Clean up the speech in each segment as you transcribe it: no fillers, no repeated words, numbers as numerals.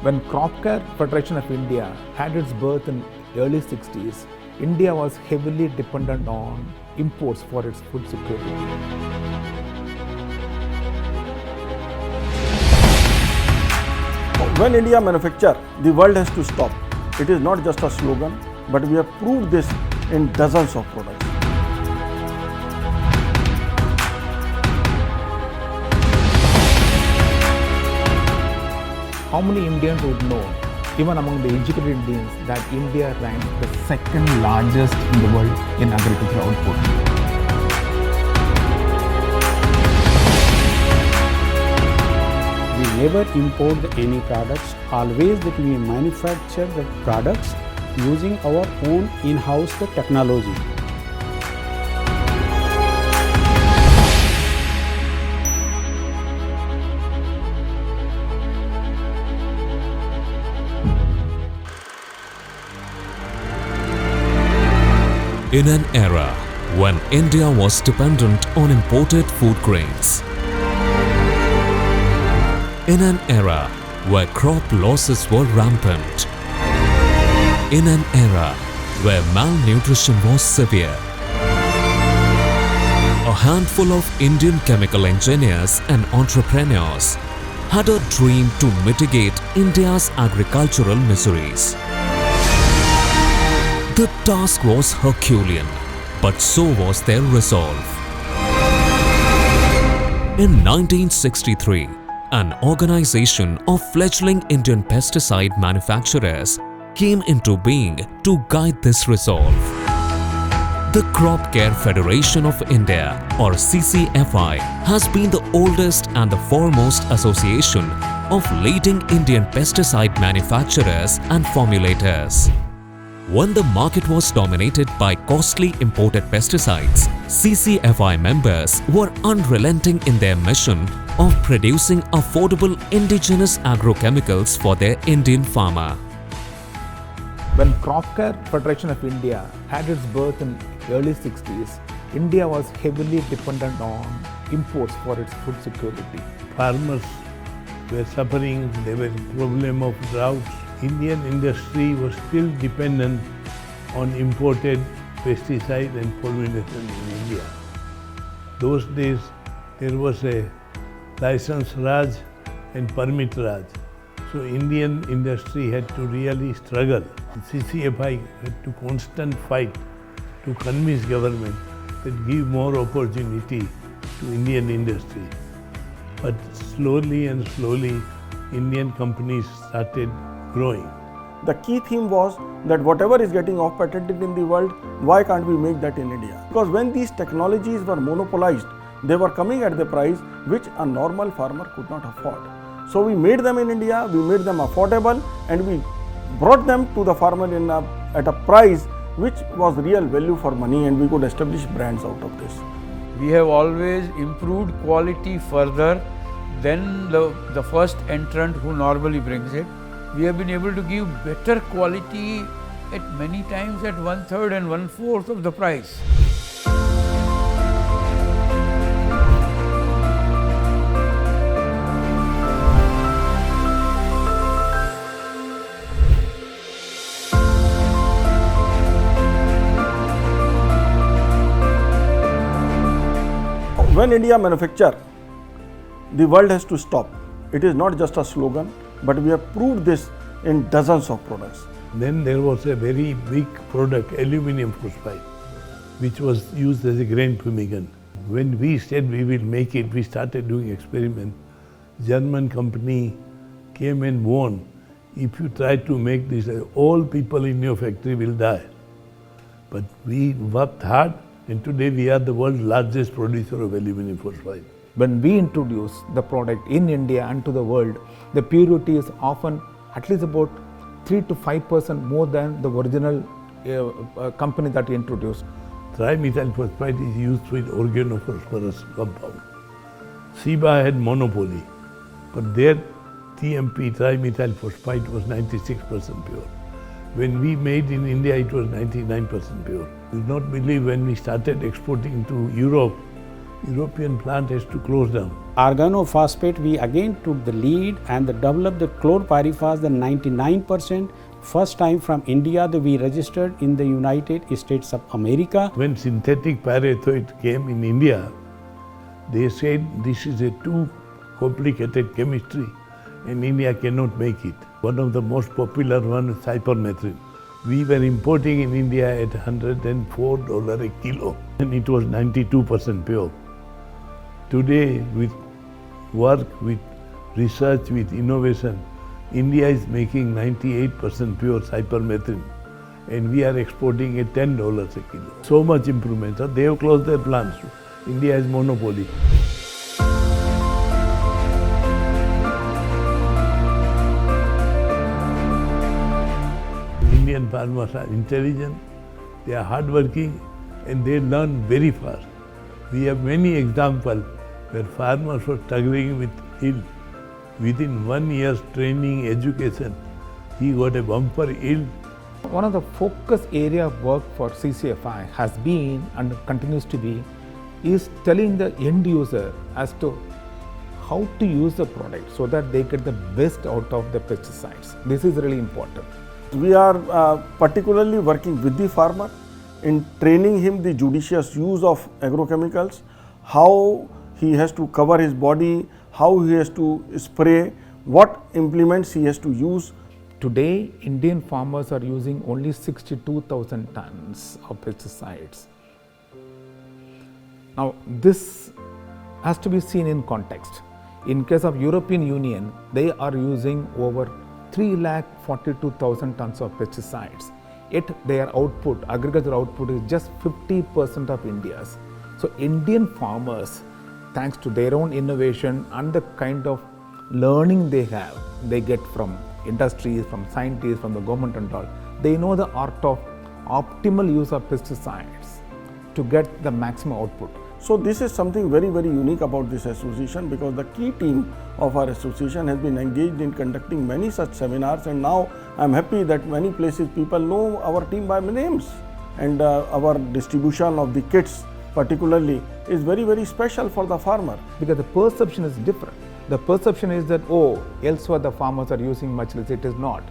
When Crop Care Federation of India had its birth in early 60s, India was heavily dependent on imports for its food security. When India manufactures, the world has to stop. It is not just a slogan, but we have proved this in dozens of products. How many Indians would know, even among the educated Indians, that India ranks the second largest in the world in agricultural output? We never import any products, always that we manufacture the products using our own in-house technology. In an era when India was dependent on imported food grains, in an era where crop losses were rampant, in an era where malnutrition was severe, a handful of Indian chemical engineers and entrepreneurs had a dream to mitigate India's agricultural miseries. The task was herculean, but so was their resolve. In 1963, an organization of fledgling Indian pesticide manufacturers came into being to guide this resolve. The Crop Care Federation of India, or CCFI, has been the oldest and the foremost association of leading Indian pesticide manufacturers and formulators. When the market was dominated by costly imported pesticides, CCFI members were unrelenting in their mission of producing affordable indigenous agrochemicals for their Indian farmer. When Crop Care Federation of India had its birth in early 60s, India was heavily dependent on imports for its food security. Farmers were suffering, there was a problem of droughts. Indian industry was still dependent on imported pesticide and formulation in India. Those days there was a license Raj and permit Raj. So Indian industry had to really struggle. CCFI had to constant fight to convince government that give more opportunity to Indian industry. But slowly and slowly Indian companies started growing. The key theme was that whatever is getting off patented in the world, why can't we make that in India? Because when these technologies were monopolized, they were coming at the price which a normal farmer could not afford. So we made them in India, we made them affordable, and we brought them to the farmer at a price which was real value for money, and we could establish brands out of this. We have always improved quality further than the first entrant who normally brings it. We have been able to give better quality at many times at 1/3 and 1/4 of the price. When India manufactures, the world has to stop. It is not just a slogan, but we have proved this in dozens of products. Then there was a very big product, aluminum phosphide, which was used as a grain fumigant. When we said we will make it, we started doing experiment. German company came and warned, if you try to make this, all people in your factory will die. But we worked hard, and today we are the world's largest producer of aluminum phosphide. When we introduce the product in India and to the world, the purity is often at least about 3 to 5% more than the original company that we introduced. Trimethyl phosphide is used with organophosphorus compound. SIBA had monopoly, but their TMP, trimethyl phosphide, was 96% pure. When we made in India, it was 99% pure. You will not believe when we started exporting to Europe, European plant has to close down. Organophosphate, we again took the lead and developed the chlorpyrifos, the 99%. First time from India that we registered in the United States of America. When synthetic pyrethroid came in India, they said this is a too complicated chemistry and India cannot make it. One of the most popular one is cypermethrin. We were importing in India at $104 a kilo and it was 92% pure. Today, with work, with research, with innovation, India is making 98% pure cypermethrin and we are exporting at $10 a kilo. So much improvement. So they have closed their plants. India has monopoly. Indian farmers are intelligent, they are hardworking and they learn very fast. We have many examples where farmers were struggling with yield. Within 1 year's training, education, he got a bumper yield. One of the focus area of work for CCFI has been and continues to be is telling the end user as to how to use the product so that they get the best out of the pesticides. This is really important. We are particularly working with the farmer in training him the judicious use of agrochemicals, how he has to cover his body, how he has to spray, what implements he has to use. Today, Indian farmers are using only 62,000 tons of pesticides. Now, this has to be seen in context. In case of European Union, they are using over 342,000 tons of pesticides. Yet their output, agricultural output, is just 50% of India's. So, Indian farmers, thanks to their own innovation and the kind of learning they have, they get from industries, from scientists, from the government and all, they know the art of optimal use of pesticides to get the maximum output. So this is something very, very unique about this association, because the key team of our association has been engaged in conducting many such seminars, and now I am happy that many places people know our team by names, and our distribution of the kits particularly is very, very special for the farmer. Because the perception is different. The perception is that, oh, elsewhere the farmers are using much less. It is not.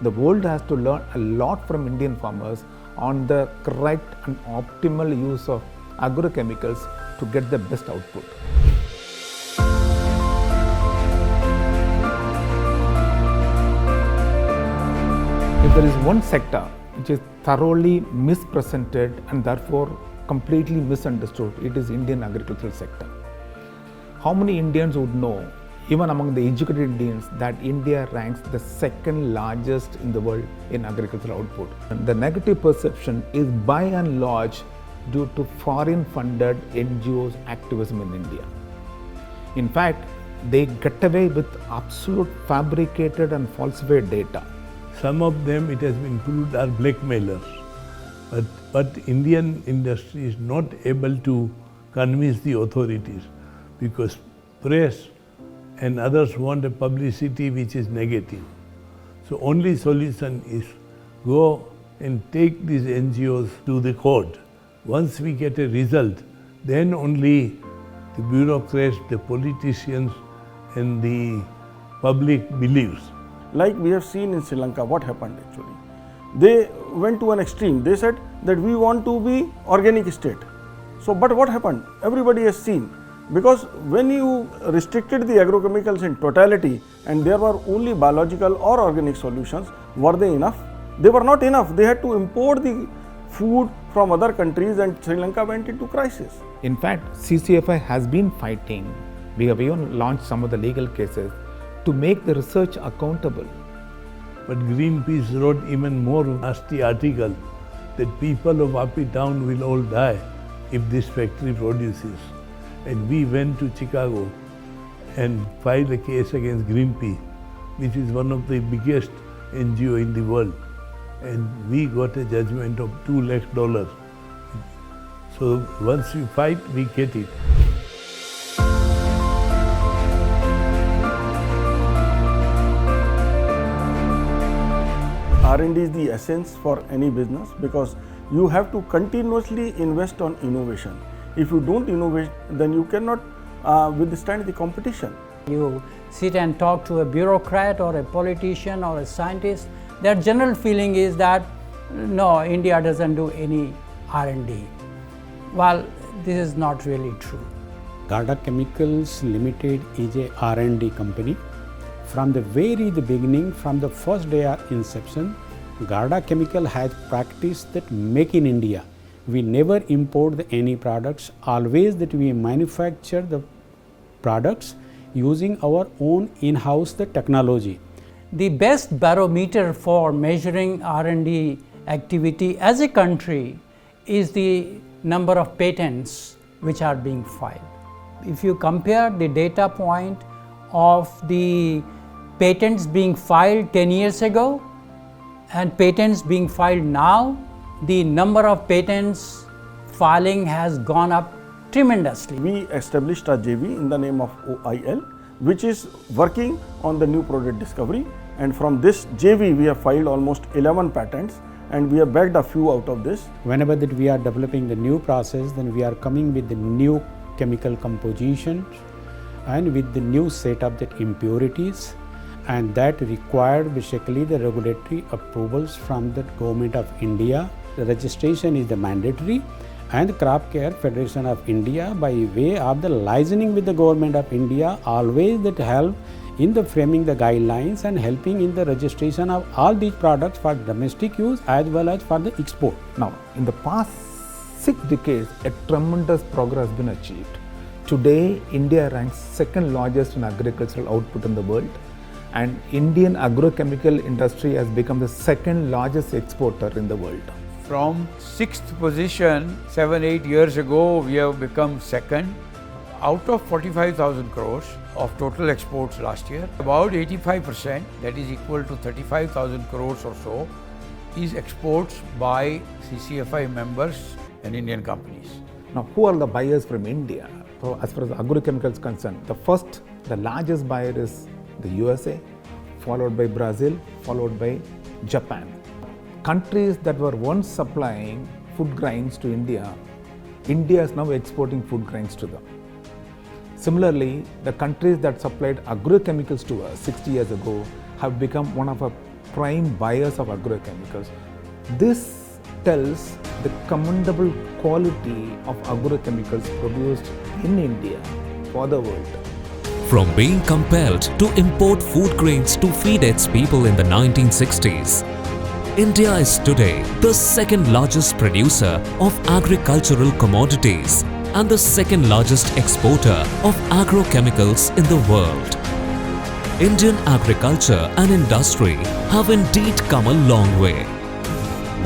The world has to learn a lot from Indian farmers on the correct and optimal use of agrochemicals to get the best output. If there is one sector which is thoroughly misrepresented and therefore completely misunderstood, it is Indian agricultural sector. How many Indians would know, even among the educated Indians, that India ranks the second largest in the world in agricultural output? And the negative perception is by and large due to foreign funded NGOs activism in India. In fact, they get away with absolute fabricated and falsified data. Some of them, it has been proved, are blackmailers. But Indian industry is not able to convince the authorities, because press and others want a publicity which is negative. So only solution is go and take these NGOs to the court. Once we get a result, then only the bureaucrats, the politicians and the public believes. Like we have seen in Sri Lanka, what happened actually? They went to an extreme. They said that we want to be organic state. So, but what happened? Everybody has seen. Because when you restricted the agrochemicals in totality and there were only biological or organic solutions, were they enough? They were not enough. They had to import the food from other countries, and Sri Lanka went into crisis. In fact, CCFI has been fighting. We have even launched some of the legal cases to make the research accountable. But Greenpeace wrote even more nasty article that people of Api town will all die if this factory produces. And we went to Chicago and filed a case against Greenpeace, which is one of the biggest NGO in the world. And we got a judgment of $2 lakh. So once we fight, we get it. R&D is the essence for any business, because you have to continuously invest on innovation. If you don't innovate, then you cannot withstand the competition. You sit and talk to a bureaucrat or a politician or a scientist, their general feeling is that no, India doesn't do any R&D. Well, this is not really true. Garda Chemicals Limited is a R&D company. From the beginning, from the first day of inception, Garda Chemical has practiced that make in India. We never import any products, always that we manufacture the products using our own in-house the technology. The best barometer for measuring R&D activity as a country is the number of patents which are being filed. If you compare the data point of the patents being filed 10 years ago and patents being filed now, the number of patents filing has gone up tremendously. We established a JV in the name of OIL, which is working on the new product discovery, and from this JV we have filed almost 11 patents and we have backed a few out of this. Whenever that we are developing the new process, then we are coming with the new chemical compositions and with the new set of the impurities, and that required basically the regulatory approvals from the Government of India. The registration is the mandatory, and the Crop Care Federation of India, by way of the licensing with the Government of India, always that help in the framing the guidelines and helping in the registration of all these products for domestic use as well as for the export. Now, in the past 6 decades, a tremendous progress has been achieved. Today, India ranks second largest in agricultural output in the world, and Indian agrochemical industry has become the second largest exporter in the world. From 6th position 7-8 years ago, we have become second. Out of 45,000 crores of total exports last year, about 85%, that is equal to 35,000 crores or so, is exports by CCFI members and Indian companies. Now, who are the buyers from India? So, as far as agrochemicals concerned, the largest buyer is the USA, followed by Brazil, followed by Japan. Countries that were once supplying food grains to India, India is now exporting food grains to them. Similarly, the countries that supplied agrochemicals to us 60 years ago have become one of our prime buyers of agrochemicals. This tells the commendable quality of agrochemicals produced in India for the world. From being compelled to import food grains to feed its people in the 1960s, India is today the second largest producer of agricultural commodities and the second largest exporter of agrochemicals in the world. Indian agriculture and industry have indeed come a long way,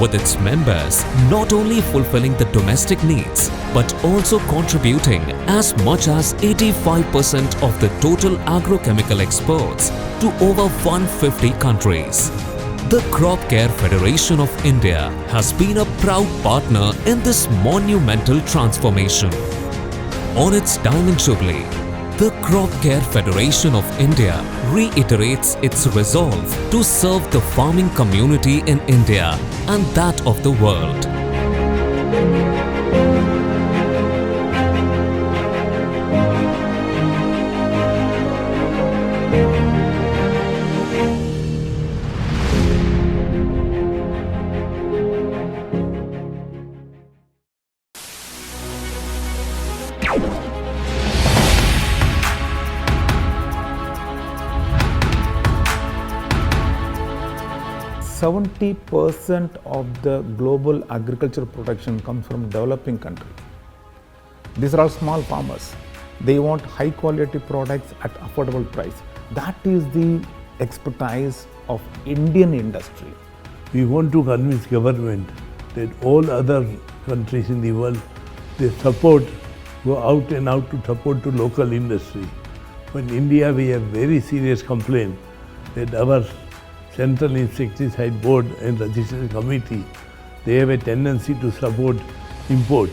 with its members not only fulfilling the domestic needs but also contributing as much as 85% of the total agrochemical exports to over 150 countries. The Crop Care Federation of India has been a proud partner in this monumental transformation. On its Diamond Jubilee, the Crop Care Federation of India reiterates its resolve to serve the farming community in India and that of the world. Seventy 70% of the global agricultural production comes from developing countries. These are all small farmers. They want high quality products at affordable price. That is the expertise of Indian industry. We want to convince government that all other countries in the world, they go out and out to support to local industry. But in India, we have very serious complaint that our Central Insecticide Board and Registration Committee, they have a tendency to support import.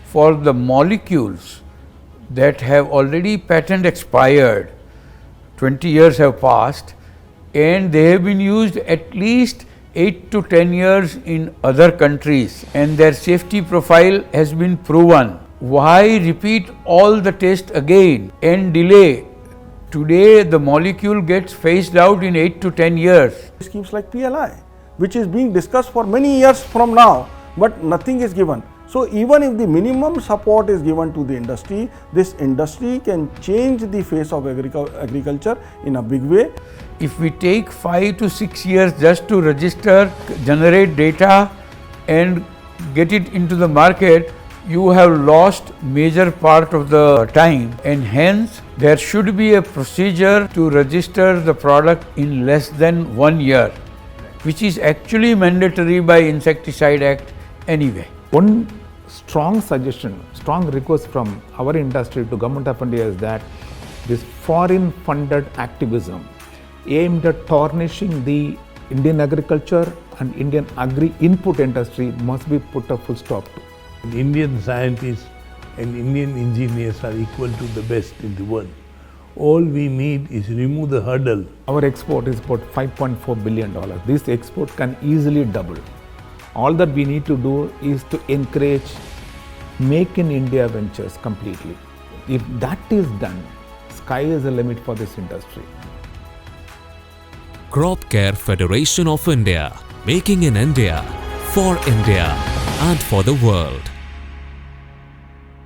For the molecules that have already patent expired, 20 years have passed, and they have been used at least 8 to 10 years in other countries, and their safety profile has been proven. Why repeat all the test again and delay? Today the molecule gets phased out in 8 to 10 years. Schemes like PLI, which is being discussed for many years from now, but nothing is given. So even if the minimum support is given to the industry, this industry can change the face of agriculture in a big way. If we take 5 to 6 years just to register, generate data and get it into the market, you have lost major part of the time, and hence there should be a procedure to register the product in less than 1 year, which is actually mandatory by Insecticide Act anyway. One strong suggestion, strong request from our industry to Government of India is that this foreign funded activism aimed at tarnishing the Indian agriculture and Indian agri-input industry must be put a full stop to. Indian scientists and Indian engineers are equal to the best in the world. All we need is remove the hurdle. Our export is about $5.4 billion. This export can easily double. All that we need to do is to encourage Make in India ventures completely. If that is done, sky is the limit for this industry. Crop Care Federation of India, making in India, for India and for the world.